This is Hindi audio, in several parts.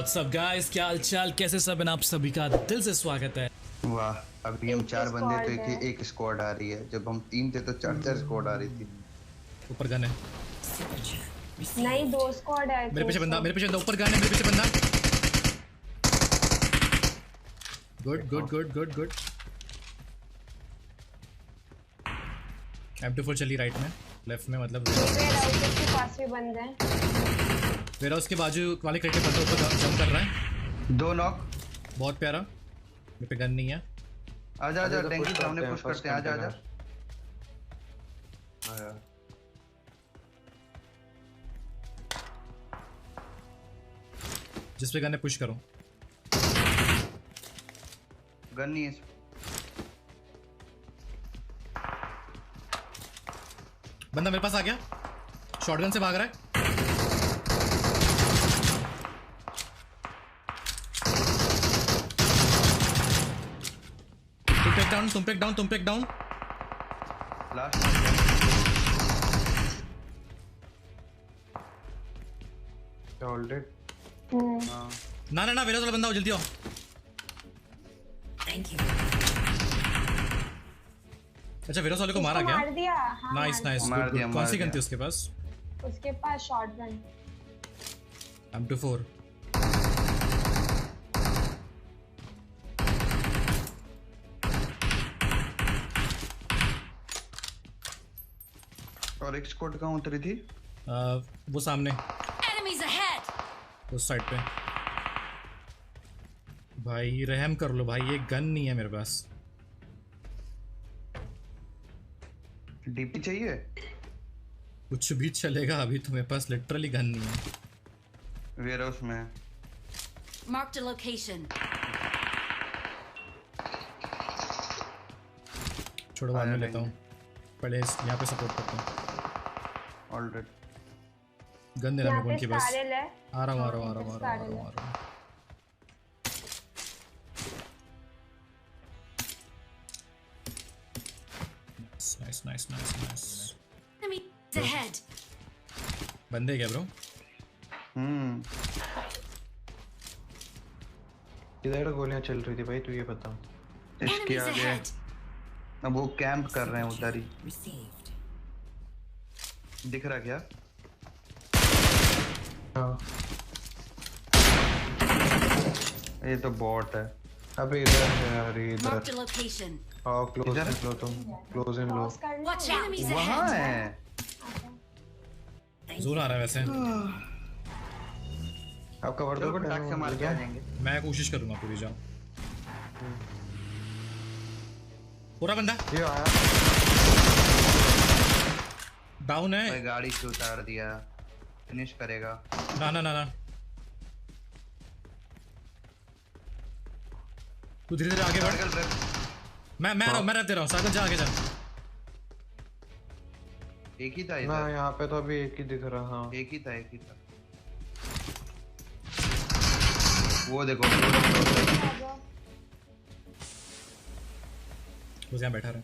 व्हाट्स अप गाइस, क्या हाल चाल, कैसे सब हैं? आप सभी का दिल से स्वागत है। वाह, अभी हम चार बंदे थे कि एक स्क्वाड आ रही है। जब हम तीन थे तो चार चार स्क्वाड आ रही थी। ऊपर गन है। नहीं, दो स्क्वाड है मेरे पीछे बंदा, तो। मेरे पीछे ऊपर गन है, मेरे पीछे बंदा। Good good good good good. M24 चली राइट में, लेफ्ट में मतलब के पास भी बंद है। वेयर हाउस के बाजू वाले क्रेट पे बंदा ऊपर जंप कर रहा है। दो नॉक। बहुत प्यारा। मेरे पे गन नहीं है। आजा आजा, टैंक के सामने पुश करते हैं। आजा आजा। आया। जिस पे गन है पुश करो। गन नहीं है। बंदा मेरे पास आ गया, शॉटगन से भाग रहा है। तुम पे एक डाउन। Last already. ना वेयर हाउस वाला बंदा हो, जल्दी आओ। अच्छा, वेयर हाउस वाले को मारा गया। मार दिया। हाँ, नाइस नाइस। कौन सी गन थी उसके पास? उसके पास शॉटगन। M24। और एक स्क्वाड कहाँ उतरी थी? वो सामने Enemies उस साइड पे। भाई रहम कर लो भाई, ये गन नहीं है मेरे पास। डीपी चाहिए? कुछ भी चलेगा, अभी तो मेरे पास लिटरली गन नहीं है। वेयर हाउस में Marked a location. छोड़ो, बाद में लेता हूँ, पहले यहाँ पे सपोर्ट करता हूँ। ऑलरेडी गन देना मेरे को उनकी बस। स्कारल है। आ रहा हूँ। नाइस। Enemies ahead. बंदे क्या ब्रो? इधर गोलियां चल रही थी भाई, तू ये बता। इसके Enemies आगे ahead. अब वो कैंप कर रहे हैं उधर ही। दिख रहा क्या? हाँ, ये तो बॉट है। अबे इधर है यार, इधर। Marked a location. आओ, क्लोज इन लो तुम, क्लोज इन लो। क्रॉस करना Watch है। enemies वहाँ ahead. है। जोन आ रहा है वैसे। आप कवर चलो दो, फटाक से मार के आ जाएंगे। मैं कोशिश करूंगा पूरी जाऊं। पूरा बंदा ये आया। डाउन है। भाई गाड़ी से उतार दिया, फिनिश करेगा। ना तू धीरे धीरे आगे बढ़। साइकिल रख। मैं रहते रहा हूँ। साइकिल जा, आगे जा। एक ही था ना, इधर। यहाँ पे तो अभी एक ही दिख रहा। हाँ, एक ही था। वो देखो, बस यहाँ बैठा रहा।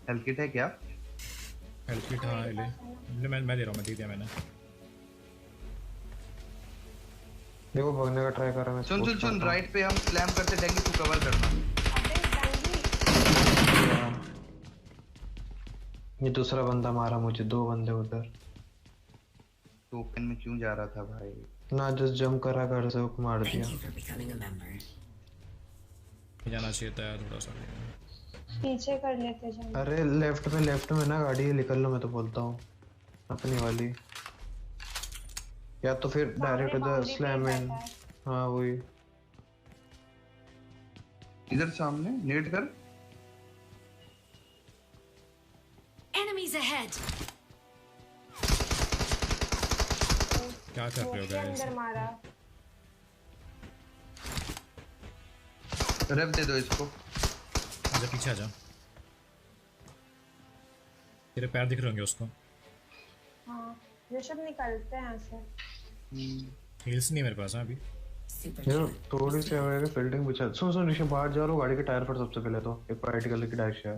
हेल्थ किट है क्या? हेल्थ किट हाँ ले मैं दे रहा हूँ, मैं दे दिया मैंने। देखो भागने का ट्राई कर रहा है। सुन, राइट पे हम स्लैम करते डेंगी, तू कवर करना। ये दूसरा बंदा मारा मुझे, दो बंदे उधर। तो ओपन में क्यों जा रहा था भाई? ना, जस्ट जंप करा, घर से हुक मार दिया। जाना चाहिए था यार थोड़ा सा। पीछे कर लेते जाओ। अरे लेफ्ट में ना गाड़ी है, निकल लो, मैं तो बोलता हूँ अपनी वाली। या तो फिर डायरेक्ट उधर स्लैम इन। हाँ वही। इधर सामने नेट कर। Enemies ahead. क्या कर रहे हो गाइस? अंदर मारा। रेव दे दो इसको। आजा पीछे आजा, तेरे पैर दिख रहे होंगे उसको। हाँ, ऋषभ निकलते हैं ऐसे। हील्स नहीं मेरे पास अभी। यार थोड़ी सी हवा है, फील्डिंग बिछा। सुन ऋषभ, बाहर जा रहा हूँ, गाड़ी के टायर फट सबसे पहले तो। एक पार्टिकल की डैश है।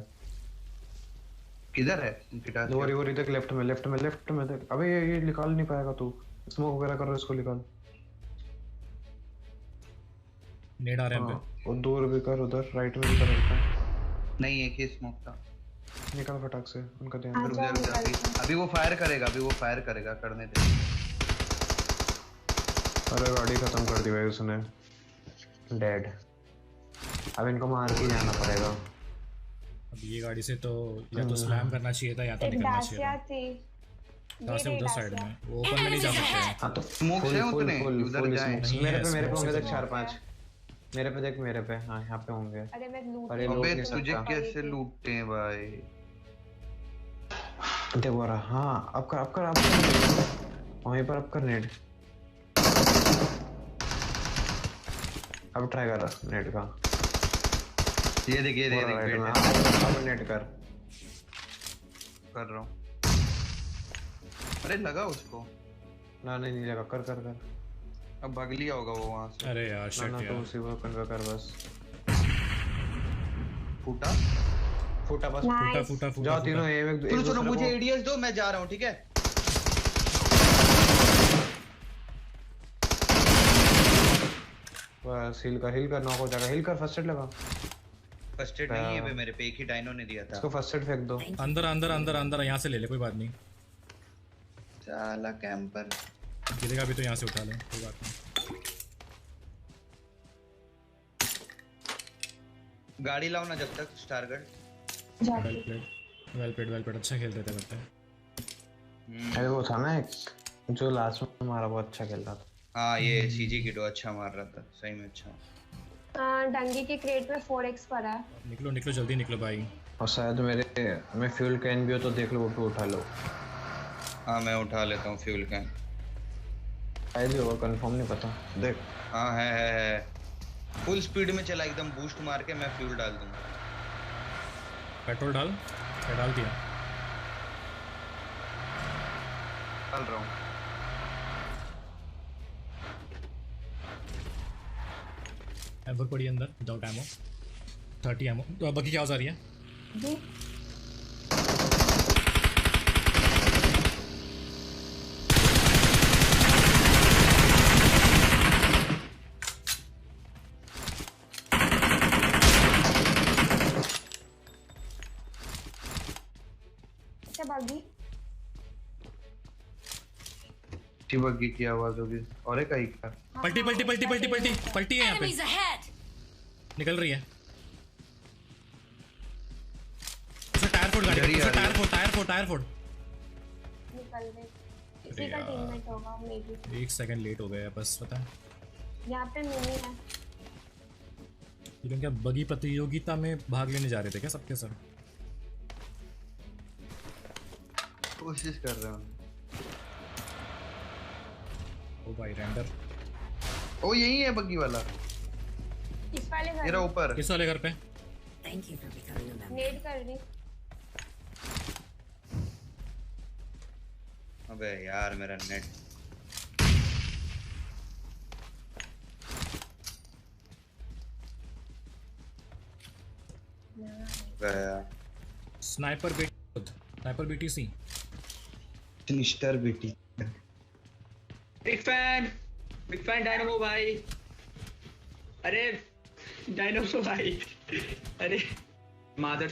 किधर है इनकी वो देख लेफ्ट में देख। अबे ये निकाल नहीं पाएगा तू, स्मोक वगैरह कर, इसको निकाल। नेड आ रहे हैं हम हाँ, पे। और दूर भी कर, उधर राइट में भी कर सकता है। नहीं एक ही स्मोक था। निकल फटाक से, उनका ध्यान हाँ, रख। जाओ, निकल। अभी वो फायर करेगा करने दे। अरे गाड़ी खत्म कर दी भाई उसने, डेड। अब इनको मार के जाना पड़ेगा। अब ये गाड़ी से तो या तो स्लैम करना चाहिए था या तो एक निकलना चाहिए डासिया था। थी। कहाँ से? ये उधर रही साइड डासिया। में वो ओपन में नहीं जा सकते हैं। हाँ तो स्मोक है उतने, उधर जाएं। नहीं मेरे है, पे smoke होंगे से देख तो 4-5। मेरे पे देख, मेरे पे, हाँ यहाँ पे होंगे। अरे मैं लूट अरे रही लोग अबे थी, नहीं तुझे सकता। कैसे लूटते हैं भाई? देखो रहा, हाँ अब कर वहीं पर अब कर नेट। अब ट्राई कर नेट का। ये देख राइट में, वेट अब नेट कर। कर रहा हूँ। अरे लगा उसको। ना नहीं लगा, कर। अब भाग लिया होगा वो वहां से। अरे यार ना शिट तो यार। उसी वो कर बस। फूटा। फूटा बस। Nice. फूटा जाओ तीनों एक चलो दूसरे मुझे को- एडीएस दो, मैं जा रहा हूँ, ठीक है? बस हिल कर नॉक हो जाएगा। हिल कर, फर्स्ट एड लगा। फर्स्ट एड नहीं है बे मेरे पे, एक ही डायनो ने दिया था। इसको फर्स्ट एड फेंक दो। अंदर यहाँ से ले ले, कोई बात नहीं। साला कैंपर। गिरेगा भी तो यहाँ से उठा ले, कोई बात नहीं। गाड़ी लाओ ना जब तक, स्टारगढ़। वेल प्लेड अच्छा खेलते थे लगता है। अरे वो था ना एक जो लास्ट में हमारा बहुत अच्छा खेल रहा था। हाँ ये सीजी किडो अच्छा मार रहा था, सही में अच्छा। डंगी के क्रेट में 4x पर है। निकलो जल्दी निकलो भाई। और शायद मेरे में फ्यूल कैन भी हो तो देख लो, वो भी उठा लो। हाँ मैं उठा लेता हूँ फ्यूल कैन। शायद ही होगा, कंफर्म नहीं पता। देख हाँ है। फुल स्पीड में चला, एकदम बूस्ट मार के मैं फ्यूल डाल दूंगा। पेट्रोल डाल दिया। डाल रहा हूँ। एवर पड़ी अंदर विदाउट एमो, 30 एमो। तो बाकी क्या आवाज आ रही है? जी अच्छा बागी बग्गी की आवाज होगी और एक आई का। पलटी है यहाँ पे, Enemies ahead! निकल रही है। उसे टायर फोड़ गाड़ी इधर ही का, आ रही है। टायर फोड़। निकल गए। इसी का यार। टीममेट होगा मे बी। 1 सेकंड लेट हो गया बस, पता है। यहाँ पे मिनी है। लेकिन क्या बगी प्रतियोगिता में भाग लेने जा रहे थे क्या सबके सब? कोशिश कर रहा हूँ। ओ भाई रेंडर ओ यही है बग्गी वाला, इस वाले घर मेरा में ऊपर। किस वाले घर पे? Thank you for becoming a member. नेड कर रही। अबे यार मेरा नेट। गया। Sniper BTC. Mister BT. Big fan dynamo भाई। अरे डायनामो भाई, अरे मादर।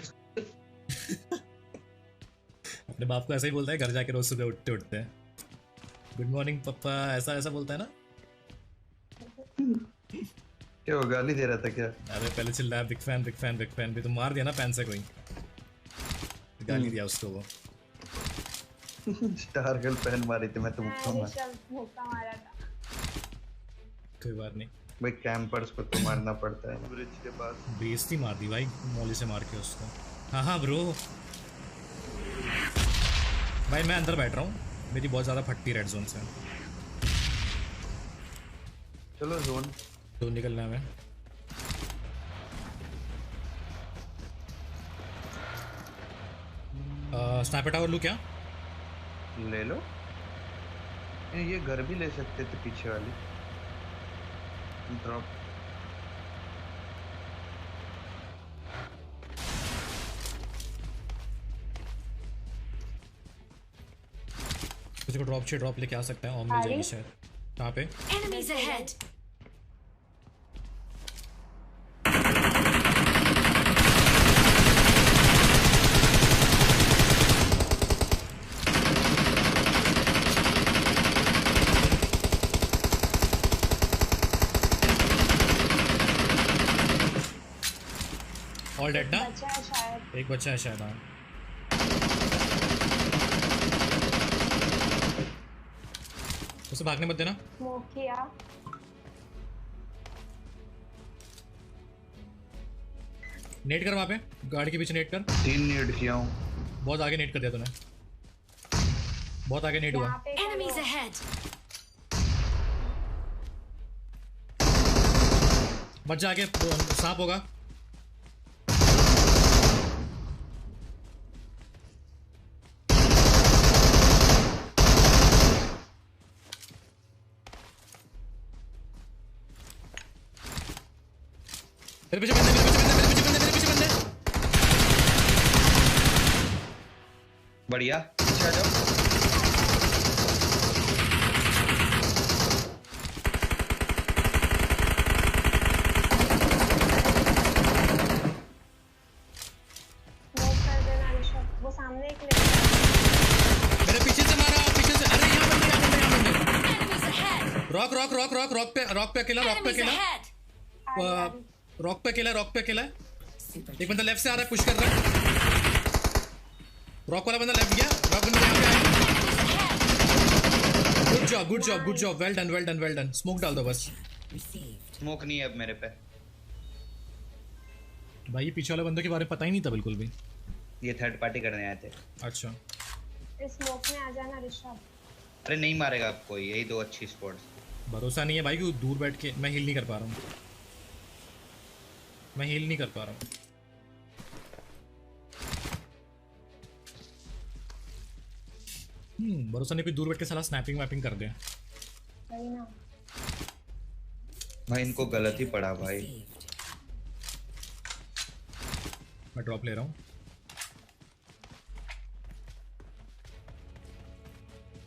अपने बाप को ऐसा ही बोलता है घर जाके रोज सुबह उठते गुड मॉर्निंग पापा, ऐसा बोलता है ना। क्या वो गाली दे रहा था क्या? अरे पहले चिल्लाया बिग फैन भी तो मार दिया ना पैन से कोई, गाली दिया उसको वो। स्टार गर्ल पहन मारी थी, मैं तो मुक्का मार। ऋषभ मुक्का मारा था। कोई बात नहीं, भाई कैंपर्स को तो मारना पड़ता है ब्रिज के पास। बेइज्जती मार दी भाई मौली से मार के उसको। हाँ ब्रो भाई मैं अंदर बैठ रहा हूँ, मेरी बहुत ज़्यादा फटती रेड जोन से। चलो जोन तो निकलना है हमें। स्नाइपर टावर लूँ क्या? ले लो। ये घर भी ले सकते थे पीछे वाली। ड्रॉप। किसी को ड्रॉप लेके आ सकता है, ऑम मिल जाएगी शायद। कहाँ पे? Enemies ahead! ऑल डेड ना? बचा है शायद। एक बच्चा है शायद। हाँ उसे भागने मत देना। स्मोक किया। नेट कर वहाँ पे, गाड़ी के पीछे नेट कर। 3 नीड किया हूँ। बहुत आगे नेट कर दिया तूने, बहुत आगे नेट हुआ। यहाँ पे Enemies करो। ahead! बच जा, आगे सांप होगा। मेरे पीछे बंदे, मेरे पीछे बंदे। बढ़िया, पीछे आ जाओ। स्मोक कर देना ऋषभ। वो सामने एक ले। मेरे पीछे से मारा, पीछे से। अरे यहाँ बंदे। Enemies ahead! रॉक पे अकेला, Enemies ahead! रॉक पे अकेला है। Super. एक बंदा लेफ्ट से आ रहा है, पुश कर रहा है। रॉक वाला बंदा लेफ्ट गया, रॉक बंदा यहाँ पे आया। Good job, well done. Smoke डाल दो बस। Received. स्मोक नहीं है अब मेरे पे। भाई ये पीछे वाले बंदे के बारे में पता ही नहीं था बिल्कुल भी। ये थर्ड पार्टी करने आए थे। अच्छा इस स्मोक में आ जाना ऋषभ। अरे नहीं मारेगा आपको, यही 2 अच्छी स्पॉट्स। भरोसा नहीं है भाई कि दूर बैठ के मैं हील नहीं कर पा रहा हूँ। भरोसा नहीं, कोई दूर बैठ के साला स्नैपिंग वैपिंग कर दे। सही ना। भाई इनको गलत ही पड़ा भाई। Received. मैं ड्रॉप ले रहा हूँ।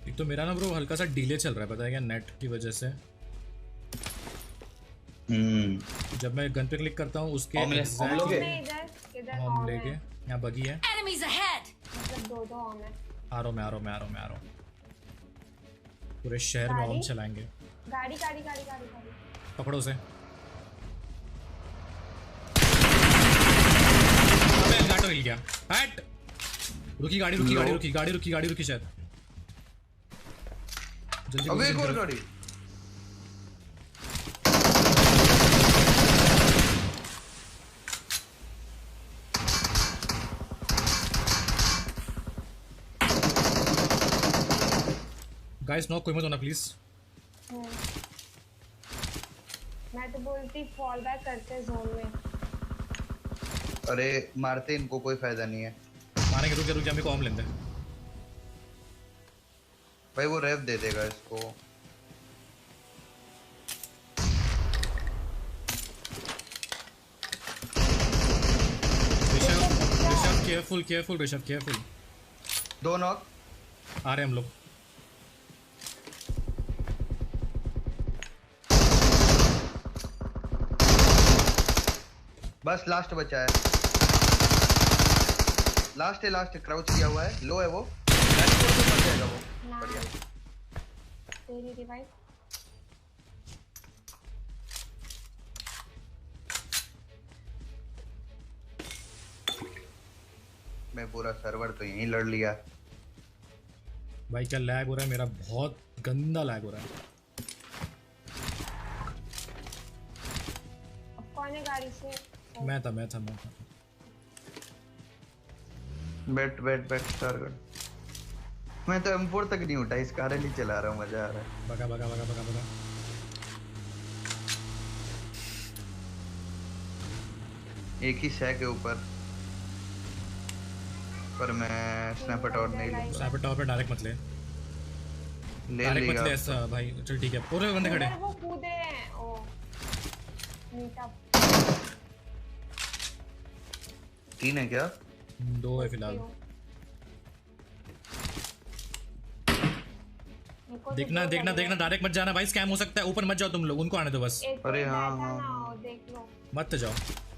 एक तो मेरा ना ब्रो हल्का सा डिले चल रहा है, पता है क्या, नेट की वजह से। जब मैं गन पे क्लिक करता हूँ उसके हम लोगे? इधर हम ऑन लेके है। यहाँ बगी है। Enemies ahead! मतलब दो ऑन है। आ रहा हूँ। पूरे शहर में हम गाड़ी? चलाएंगे। गाड़ी। पकड़ो उसे। अबे गाटो हिल गया। हट। रुकी गाड़ी शायद। जल्दी अबे position एक और करो। गाड़ी। गाइस नॉक कोई मत होना प्लीज। मैं तो बोलती फॉल बैक करते जोन में। अरे मारते इनको कोई फायदा नहीं है। मारेंगे, रुक जा मेरे को ऑम लेंदे। भाई वो रेव दे देगा इसको। ऋषभ केयरफुल। 2 नॉक। आ रहे हम लोग। बस लास्ट बचा है। लास्ट क्राउच किया हुआ है, लो है वो। मर जाएगा वो। बढ़िया। तेरी रिवाइव। मैं पूरा सर्वर तो यहीं लड़ लिया। भाई क्या लैग हो रहा है मेरा, बहुत गंदा लैग हो रहा है। अब कौन है गाड़ी से? मैं था। Bat star. मैं तो M4 तक नहीं उठा, इस कार नहीं चला रहा हूँ, मजा आ रहा है। बगा। एक ही शय के ऊपर, पर मैं स्नैपर टॉवर नहीं लूंगा। स्नैपर टावर पे डायरेक्ट मत ले लिया। ऐसा भाई। चल ठीक है, पूरे बंदे खड़े। वो कूदे हैं। ओ मीटअप। 3 है क्या? 2 है फिलहाल। मेरे को तो देखना दो देखना लग देखना, डायरेक्ट मत जाना भाई, स्कैम हो सकता है। ऊपर मत जाओ तुम लोग, उनको आने दो बस, रहे। एक कोई अरे हाँ, बैठा हाँ, ना हाँ। हो, देख लो। मत जाओ,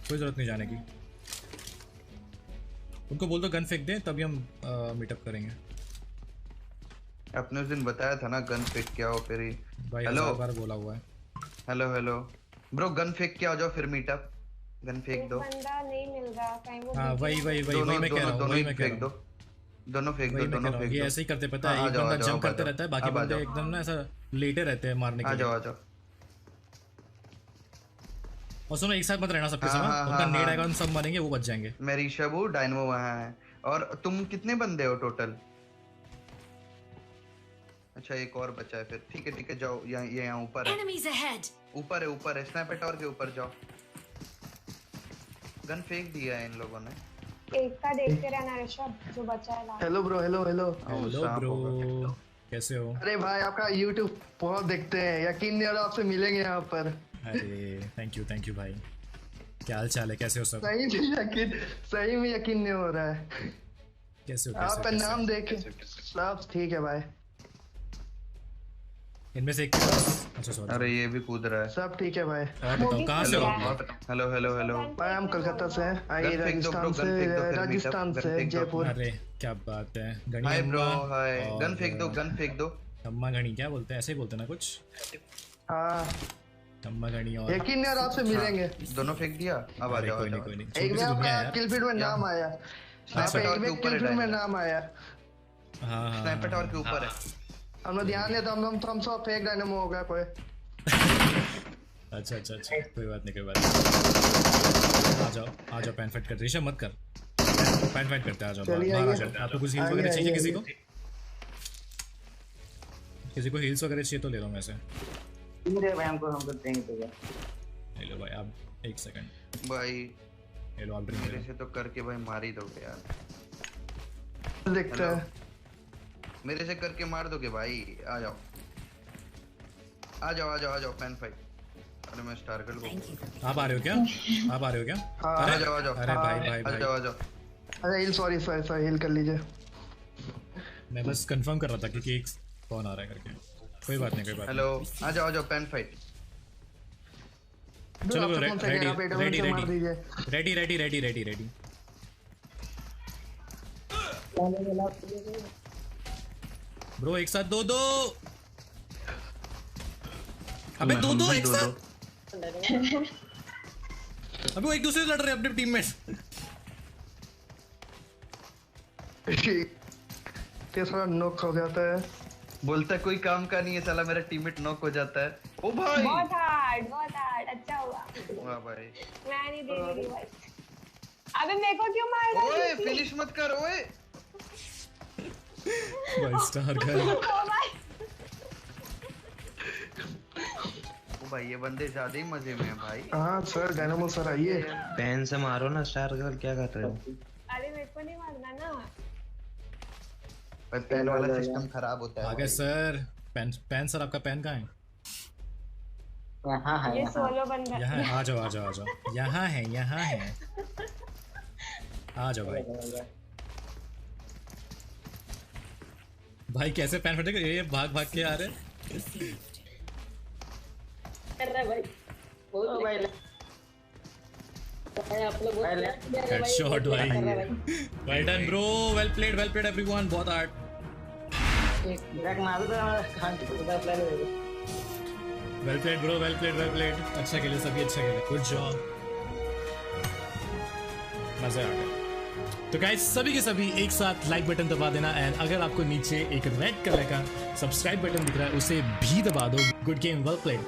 कोई जरूरत नहीं जाने की। उनको बोल दो गन फेंक दे, तभी हम मीटअप करेंगे। आपने उस दिन बताया था ना गन फेंक के आओ फिर ही। भाई हेलो 1000 बार बोला हुआ है। हेलो हेलो ब्रो, गन फेंक के आ जाओ फिर मीटअप। गन फेंक एक दो। बंदा नहीं मिल रहा कहीं, वो हाँ busy वही है। वही वही दोनों वही मैं कह रहा दोनों हूँ, दोनों वही ही मैं कह फेंक रहा दो। हूँ, दोनों फेंक दो, वही मैं कह दोनों रहा हूँ। फेंक ये दो। ऐसे ही करते पता हाँ, है, आ एक जाओ, बंदा आ जाओ, जंप आ करते जाओ। रहता है, बाकी अब आ बंदे जाओ। एकदम ना ऐसा लेटे रहते हैं मारने आ के जाओ, लिए। आ जाओ। और सुनो, एक साथ मत रहना सबके हाँ, साथ, हाँ, उनका हाँ, नेड हाँ। आएगा, उन सब मरेंगे, वो बच जाएंगे। मैं ऋषभ हूँ, डायनमो वहाँ है। और तुम कितने बंदे हो टोटल? अच्छा एक और बचा है फिर, ठीक है ठीक है, जाओ। यहाँ ये यहाँ ऊपर है, Enemies ahead. ऊपर है स्नाइपर टावर के ऊपर जाओ। गन फेंक दिया है इन लोगों ने। एक का देखते रहना ऋषभ, जो बचा है last. Hello bro, hello hello. Hello सांप ब्रो, होगा। कैसे हो? अरे भाई आपका यूट्यूब बहुत देखते हैं, यकीन नहीं हो रहा आपसे मिलेंगे यहाँ पर। अरे थैंक यू भाई, क्या हाल चाल है, कैसे हो सब? सही में यकीन नहीं हो रहा है। कैसे हो आपका कैसे नाम हो? देख सब ठीक है भाई, इनमें से एक के पास, अच्छा सॉरी। अरे ये भी कूद रहा है। सब ठीक है भाई। और बताओ कहाँ से हेलो हो? Hello hello hello. भाई हम कोलकाता से हैं, आई गन फेंक दो ब्रो, राजस्थान गन फेंक दो से, फिर राजस्थान meetup, गन से फेंक दो। जयपुर। अरे क्या बात है, गणी हाय ब्रो, अम्मा हाय। और गन फेंक दो, गन फेंक दो। अम्मा गणी, क्या बोलते हैं, ऐसे ही बोलते हैं ना कुछ, हाँ अम्मा गणी और यकीन नहीं हो रहा आपसे मिलेंगे। दोनों फेंक दिया। अब आ अरे जाओ, आ कोई नहीं जाओ। कोई नहीं, एक छोटी सी में दुनिया आपका है यार। किलफीड में नाम आया, स्नाइपर टावर के ऊपर है, किलफीड में डायमंड। नाम आया। हाँ हाँ स्नाइपर टावर के ऊपर है। हमने ध्यान दिया था, हम सब फेक डायनेमो हो गया कोई। अच्छा कोई बात नहीं कोई बात नहीं। आ जाओ पैन फाइट करते, ऋषभ मत कर, पैन फाइट करते, आ जाओ चलिए, बाहर आ आइए। जाओ। आपको कुछ हील्स आइए, वगैरह चाहिए? आइए, किसी आइए। को हील्स वगैरह चाहिए तो ले लो मैं से। हमको देंगे तो ले लो भाई आप, एक सेकंड, भाई ले लो आप ड्रिंक मेरे ले से तो करके भाई मार ही दोगे यार। देखते हैं। मेरे से करके मार दोगे भाई। आ जाओ आ जाओ आ जाओ आ जाओ, फैन फाइट। अरे मैं स्टारगल को। आप आ रहे हो क्या? आप आ रहे हो क्या? हाँ, आ अरे जाओ आ जाओ। अरे भाई भाई आ भाई, जाओ आ जाओ। अरे हिल, सॉरी हिल कर लीजिए। मैं बस कंफर्म कर रहा था कि एक कौन आ रहा है करके। कोई बात नहीं कोई बात हेलो आ जाओ फैन फाइट। नहीं। चलो आपसे कौन सा रेडी गया? आप एटम रेडी से मार रेडी दीजिए। Ready ready ready ready ready. Bro एक साथ दो अबे दो एक साथ। अबे वो एक दूसरे से लड़ रहे हैं अपने टीममेट्स। तीसरा नॉक हो जाता है। बोलता कोई काम का नहीं है साला, मेरा टीममेट नॉक हो जाता है। ओ भाई बहुत हार्ड, अच्छा हुआ। वाह भाई। मैं नहीं दे रही भाई। अबे मेरे को क्यों मार रहा ओए है? फिनिश मत कर ओए। भाई स्टार कर। ओ भाई ओ भाई ये बंदे ज्यादा ही मजे में है भाई। हाँ सर, डायनामो सर आइए। पेन से मारो ना स्टार गर्ल, क्या कर रहे हो? अरे मेरे को नहीं मारना ना। भाई पेन वाला सिस्टम खराब होता है। आगे सर, पेन सर आपका पेन कहाँ है? यहाँ है ये यहाँ। सोलो बंदा यहाँ है, आ जाओ यहाँ है आ जाओ भाई कैसे पैन फटेगा ये भाग के आ रहे हैं। कर रहा है भाई बहुत भाई आप लोग हेडशॉट भाई, well done bro, well played everyone, बहुत हार्ड। बैक मार दो हमारा खान की पूरा प्लान है। Well played bro, well played, अच्छा खेले सभी, अच्छा खेले, गुड जॉब, मजे आ गए। तो गाइस सभी के सभी एक साथ लाइक बटन दबा देना, एंड अगर आपको नीचे एक रेड कलर का सब्सक्राइब बटन दिख रहा है उसे भी दबा दो। Good game, well played.